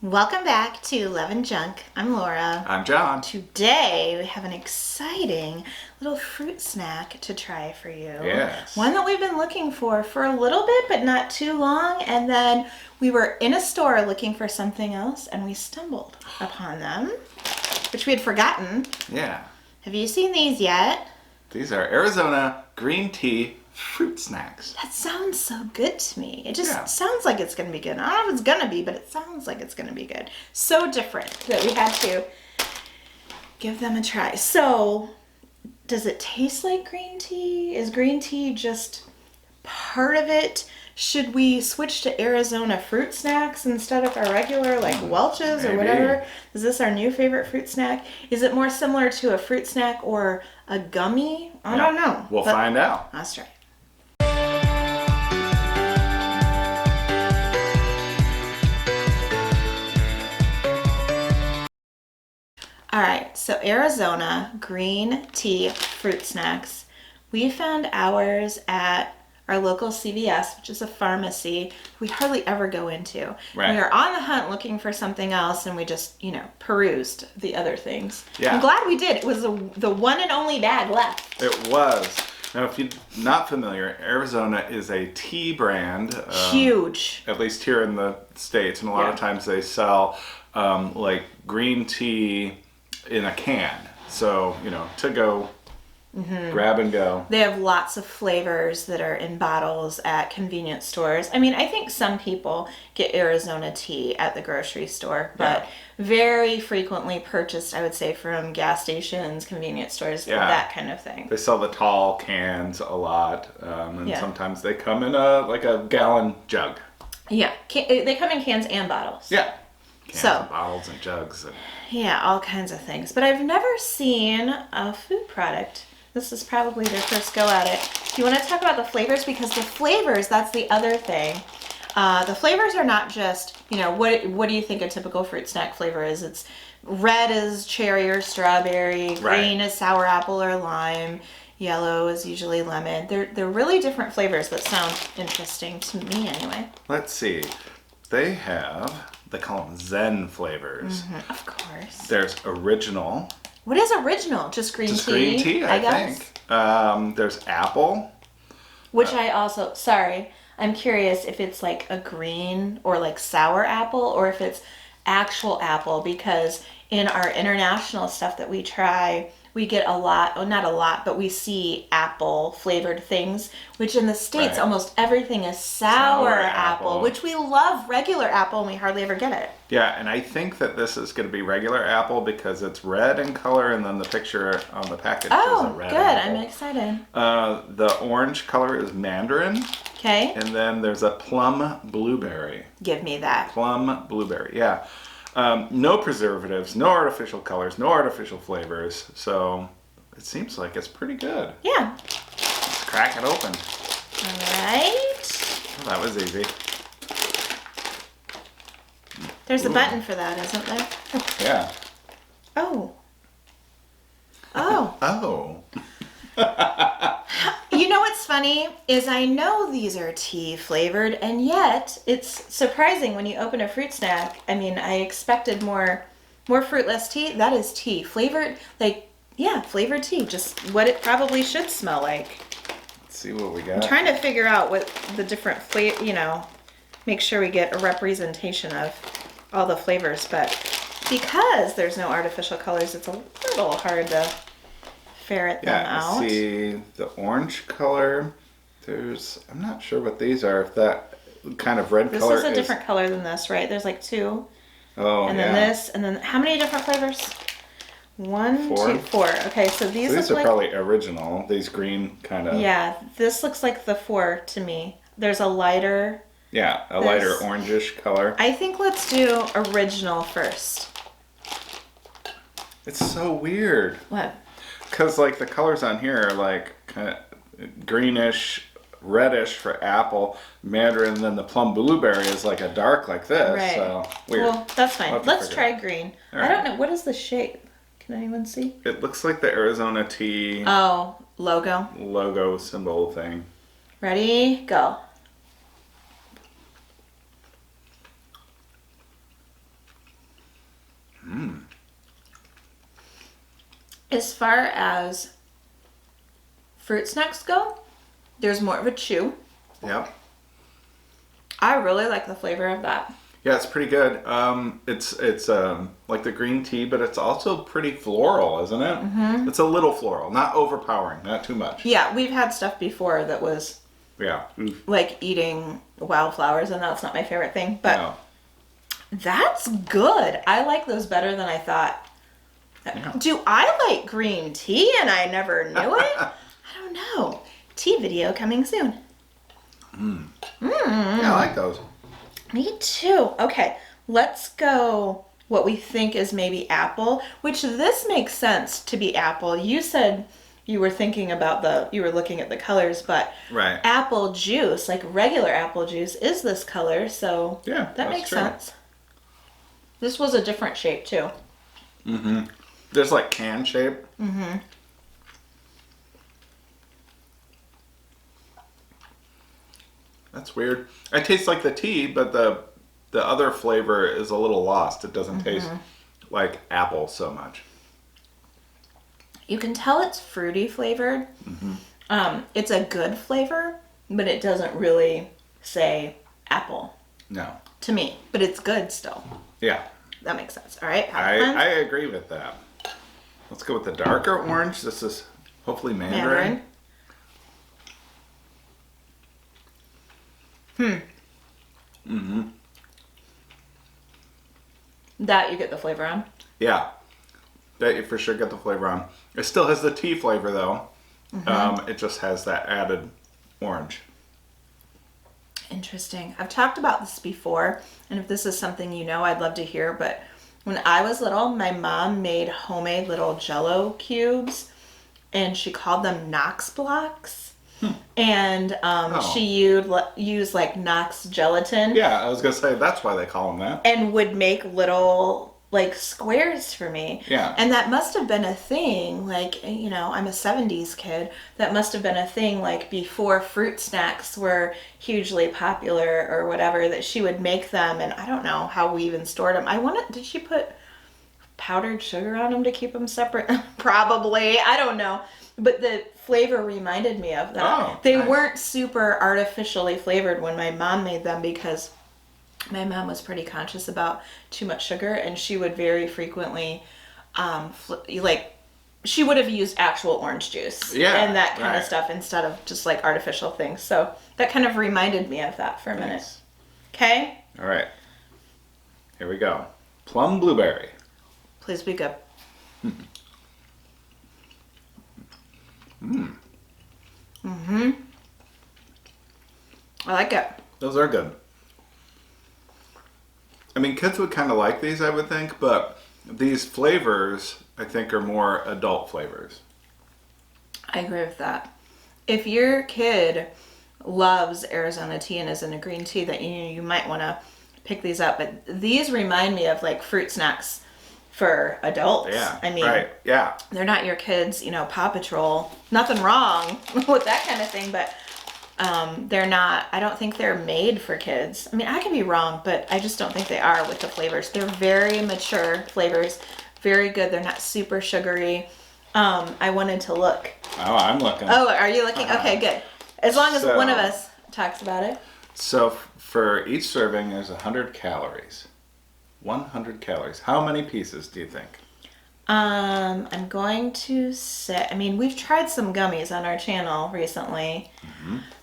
Welcome back to Love and Junk. I'm Laura. I'm John. Today we have an exciting little fruit snack to try for you. Yes. One that we've been looking for a little bit, but not too long. And then we were in a store looking for something else and we stumbled upon them, which we had forgotten. Yeah. Have you seen these yet? These are Arizona green tea fruit snacks. That sounds so good to me. It just Yeah. sounds like it's going to be good. I don't know if it's going to be, but it sounds like it's going to be good. So different that we had to give them a try. So, does it taste like green tea? Is green tea just part of it? Should we switch to Arizona fruit snacks instead of our regular like Welch's or Maybe. whatever? Is this our new favorite fruit snack? Is it more similar to a fruit snack or a gummy? I don't know. We'll find out. Let's try. All right, so Arizona green tea fruit snacks. We found ours at our local CVS, which is a pharmacy we hardly ever go into. Right. We are on the hunt looking for something else, and we just, perused the other things. Yeah. I'm glad we did. It was the one and only bag left. It was. Now, if you're not familiar, Arizona is a tea brand. Huge. At least here in the States. And a lot of times they sell like green tea in a can. So, to go, grab and go. They have lots of flavors that are in bottles at convenience stores. I mean, I think some people get Arizona tea at the grocery store, but very frequently purchased, I would say, from gas stations, convenience stores, that kind of thing. They sell the tall cans a lot, and sometimes they come in a gallon jug. Yeah, they come in cans and bottles. Yeah. Cans and bottles and jugs. Yeah, all kinds of things. But I've never seen a food product. This is probably their first go at it. Do you want to talk about the flavors? Because the flavors, that's the other thing. The flavors are not just, what do you think a typical fruit snack flavor is? It's red is cherry or strawberry, green is sour apple or lime, yellow is usually lemon. They're really different flavors that sound interesting to me anyway. Let's see. They call them Zen flavors. Mm-hmm, of course. There's original. What is original? Just green tea? Just green tea, I guess? think. There's apple. Which I'm curious if it's like a green or like sour apple or if it's actual apple, because in our international stuff that we try, we get not a lot, but we see apple flavored things, which in the States almost everything is sour apple, which we love regular apple and we hardly ever get it. Yeah, and I think that this is going to be regular apple because it's red in color and then the picture on the package is a red good. apple. I'm excited. The orange color is mandarin. Okay. And then there's a plum blueberry. Give me that. Plum blueberry, yeah. No preservatives, no artificial colors, no artificial flavors. So it seems like it's pretty good. Yeah. Let's crack it open. All right. Well, that was easy. There's a button for that, isn't there? Yeah. Oh. Oh. You know what's funny is I know these are tea flavored, and yet it's surprising when you open a fruit snack. I mean, I expected more fruitless tea. That is tea flavored, flavored tea, just what it probably should smell like. Let's see what we got. I'm trying to figure out what the different make sure we get a representation of all the flavors, but because there's no artificial colors, it's a little hard to ferret them out. See the orange color. I'm not sure what these are. If that kind of red color is... This is a different color than this, right? There's like two. Oh, and then this, and then how many different flavors? 1, 2, 4. Okay, so these are probably original. These green kind of... Yeah, this looks like the 4 to me. There's a lighter... Yeah, lighter orangish color. I think let's do original first. It's so weird. What? Because the colors on here are like kind of greenish, reddish for apple, mandarin, and then the plum blueberry is like a dark like this. Right. So weird. Well, that's fine. Let's try green. I don't know. What is the shape? Can anyone see? It looks like the Arizona tea logo symbol thing. Ready? Go. As far as fruit snacks go, there's more of a chew. Yep. I really like the flavor of that. Yeah, it's pretty good. It's like the green tea, but it's also pretty floral, isn't it? Mm-hmm. It's a little floral, not overpowering, not too much. Yeah, we've had stuff before that was like eating wildflowers, and that's not my favorite thing. But No. that's good. I like those better than I thought. Yeah. Do I like green tea and I never knew it? I don't know. Tea video coming soon. Yeah, I like those. Me too. Okay, let's go what we think is maybe apple, which this makes sense to be apple. You said you were thinking about you were looking at the colors, but Right. apple juice, like regular apple juice, is this color, so Yeah, that makes true. sense. This was a different shape too. Mm-hmm. There's like can shape. Mm-hmm. That's weird. It tastes like the tea, but the other flavor is a little lost. It doesn't taste like apple so much. You can tell it's fruity flavored. It's a good flavor, but it doesn't really say apple No. to me. But it's good still. Yeah. That makes sense. All right. I agree with that. Let's go with the darker orange. This is hopefully mandarin. That you get the flavor on. Yeah. That you for sure get the flavor on. It still has the tea flavor though. It just has that added orange. Interesting. I've talked about this before, and if this is something you know, I'd love to hear. But when I was little, my mom made homemade little Jell-O cubes, and she called them Knox blocks. And she used like Knox gelatin. Yeah, I was gonna say that's why they call them that. And would make little like squares for me. Yeah. And that must have been a thing, like, you know, I'm a 70s kid. That must have been a thing like before fruit snacks were hugely popular or whatever, that she would make them. And I don't know how we even stored them. Did she put powdered sugar on them to keep them separate? Probably. I don't know. But the flavor reminded me of that. Oh, they nice. weren't super artificially flavored when my mom made them, because my mom was pretty conscious about too much sugar, and she would very frequently, she would have used actual orange juice and that kind of stuff instead of just like artificial things. So that kind of reminded me of that for a minute. Nice. Okay? All right. Here we go. Plum blueberry. Please be good. I like it. Those are good. I mean, kids would kind of like these, I would think, but these flavors, I think, are more adult flavors. I agree with that. If your kid loves Arizona tea and is in a green tea, that you might want to pick these up. But these remind me of like fruit snacks for adults. Yeah. I mean, right. Yeah. they're not your kids, Paw Patrol. Nothing wrong with that kind of thing, but they're not, I don't think they're made for kids. I mean, I could be wrong, but I just don't think they are with the flavors. They're very mature flavors, very good. They're not super sugary. I wanted to look. Oh, I'm looking. Oh, are you looking? Okay, good. As long as one of us talks about it. So for each serving, there's 100 calories. 100 calories. How many pieces do you think? I'm going to say, we've tried some gummies on our channel recently.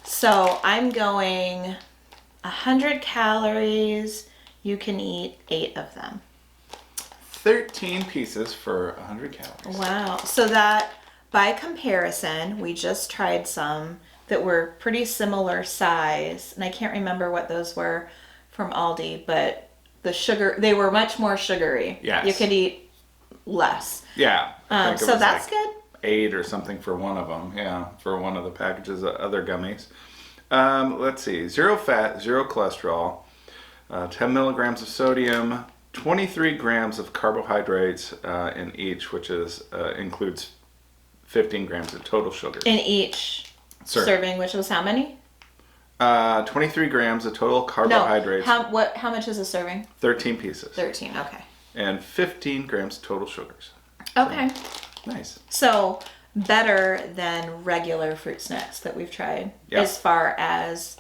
So I'm going 100 calories. You can eat 8 of them. 13 pieces for 100 calories. Wow. So that, by comparison, we just tried some that were pretty similar size. And I can't remember what those were from Aldi, but the sugar, they were much more sugary. Yes. You could eat less. Yeah. I think it So was that's like good. 8 or something for one of them. Yeah, for one of the packages of other gummies. Let's see. 0 fat, 0 cholesterol, 10 milligrams of sodium, 23 grams of carbohydrates in each, which includes 15 grams of total sugar. In each serving, which was how many? 23 grams of total carbohydrates. No, how much is a serving? 13 pieces. 13, okay. And 15 grams total sugars. Okay. Nice. So better than regular fruit snacks that we've tried Yep. as far as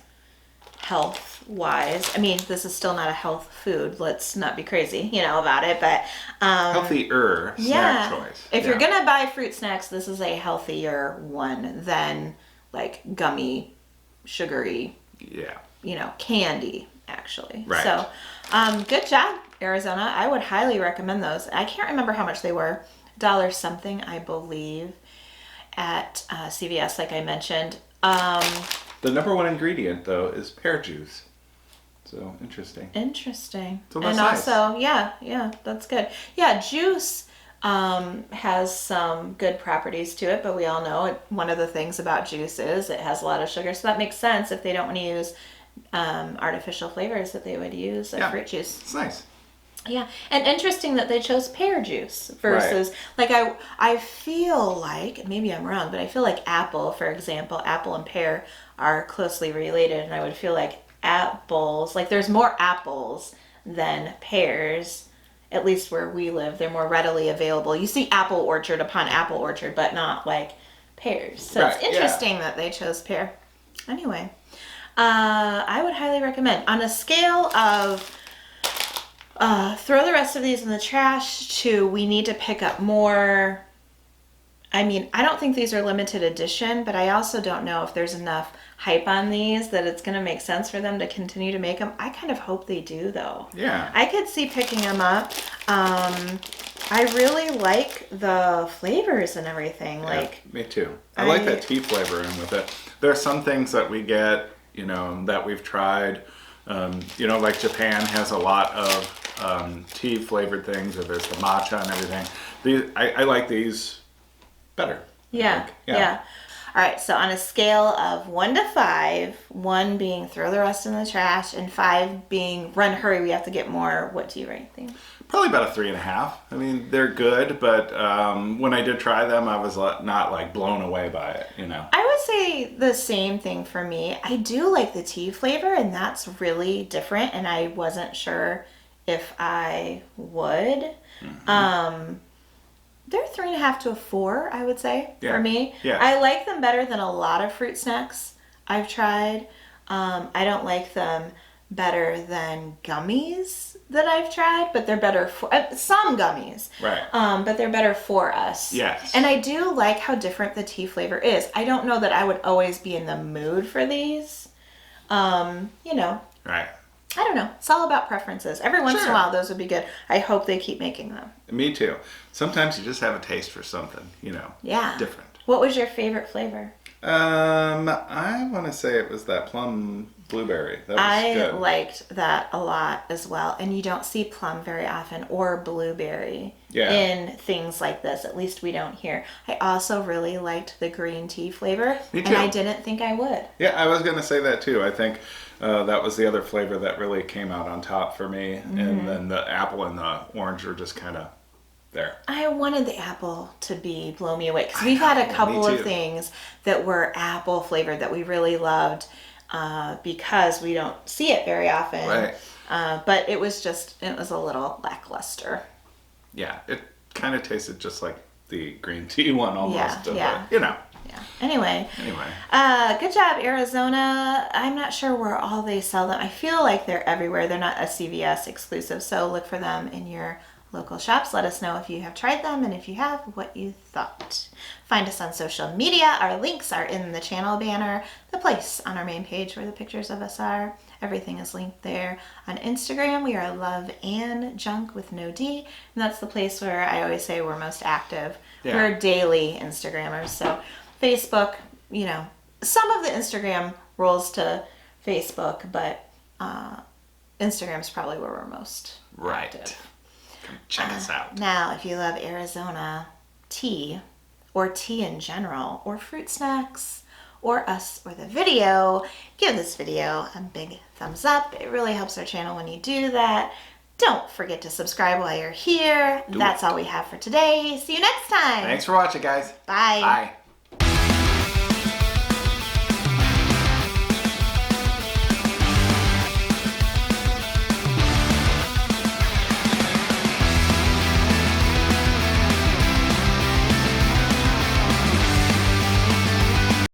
health wise. I mean, this is still not a health food. Let's not be crazy, about it. But Healthier snack choice. If you're gonna buy fruit snacks, this is a healthier one than like gummy, sugary, candy, actually. Right. So, good job, Arizona. I would highly recommend those. I can't remember how much they were. $1 something, I believe, at CVS, like I mentioned. The number one ingredient, though, is pear juice. So, interesting. So that's and nice. also, yeah, that's good. Yeah, juice has some good properties to it, but we all know one of the things about juice is it has a lot of sugar. So that makes sense if they don't want to use artificial flavors that they would use like fruit juice. It's nice. Yeah, and interesting that they chose pear juice versus like I feel like, maybe I'm wrong, but I feel like apple, for example, apple and pear are closely related, and I would feel like apples, like there's more apples than pears, at least where we live. They're more readily available. You see apple orchard upon apple orchard, but not like pears. So it's interesting that they chose pear. Anyway, I would highly recommend. On a scale of throw the rest of these in the trash to we need to pick up more. I mean, I don't think these are limited edition, but I also don't know if there's enough hype on these that it's going to make sense for them to continue to make them. I kind of hope they do, though. Yeah. I could see picking them up. I really like the flavors and everything. Me too. I like that tea flavor in with it. There are some things that we get, that we've tried. Like Japan has a lot of tea flavored things, or there's the matcha and everything. I like these better. Yeah. All right, so on a scale of 1 to 5, 1 being throw the rest in the trash, and 5 being run, hurry, we have to get more, what do you rate things? Probably about a 3.5. I mean, they're good, but when I did try them, I was not like blown away by it, I would say the same thing for me. I do like the tea flavor, and that's really different, and I wasn't sure if I would. Mm-hmm. They're 3.5 to a 4, I would say, for me. Yeah. I like them better than a lot of fruit snacks I've tried. I don't like them better than gummies that I've tried, but they're better for some gummies. Right. But they're better for us. Yes. And I do like how different the tea flavor is. I don't know that I would always be in the mood for these. Right. I don't know. It's all about preferences. Every once in a while, those would be good. I hope they keep making them. Me too. Sometimes you just have a taste for something, different. What was your favorite flavor? I want to say it was that plum blueberry. That was good. I liked that a lot as well. And you don't see plum very often, or blueberry in things like this. At least we don't here. I also really liked the green tea flavor. Me too. And I didn't think I would. Yeah, I was going to say that too. I think that was the other flavor that really came out on top for me. Mm-hmm. And then the apple and the orange were just kind of there. I wanted the apple to blow me away, because we've had a couple of things that were apple flavored that we really loved because we don't see it very often. Right. But it was a little lackluster. Yeah, it kind of tasted just like the green tea one almost. Yeah. But, Anyway. Good job, Arizona. I'm not sure where all they sell them. I feel like they're everywhere. They're not a CVS exclusive, so look for them in your local shops. Let us know if you have tried them, and if you have, what you thought. Find us on social media. Our links are in the channel banner, the place on our main page where the pictures of us are. Everything is linked there. On Instagram, we are Love and Junk with no D, and that's the place where I always say we're most active. Yeah. We're daily Instagrammers. So Facebook, some of the Instagram rolls to Facebook, but Instagram's probably where we're most active. Check us out. Now, if you love Arizona tea, or tea in general, or fruit snacks, or us, or the video, give this video a big thumbs up. It really helps our channel when you do that. Don't forget to subscribe while you're here. That's all we have for today. See you next time. Thanks for watching, guys. Bye. Bye.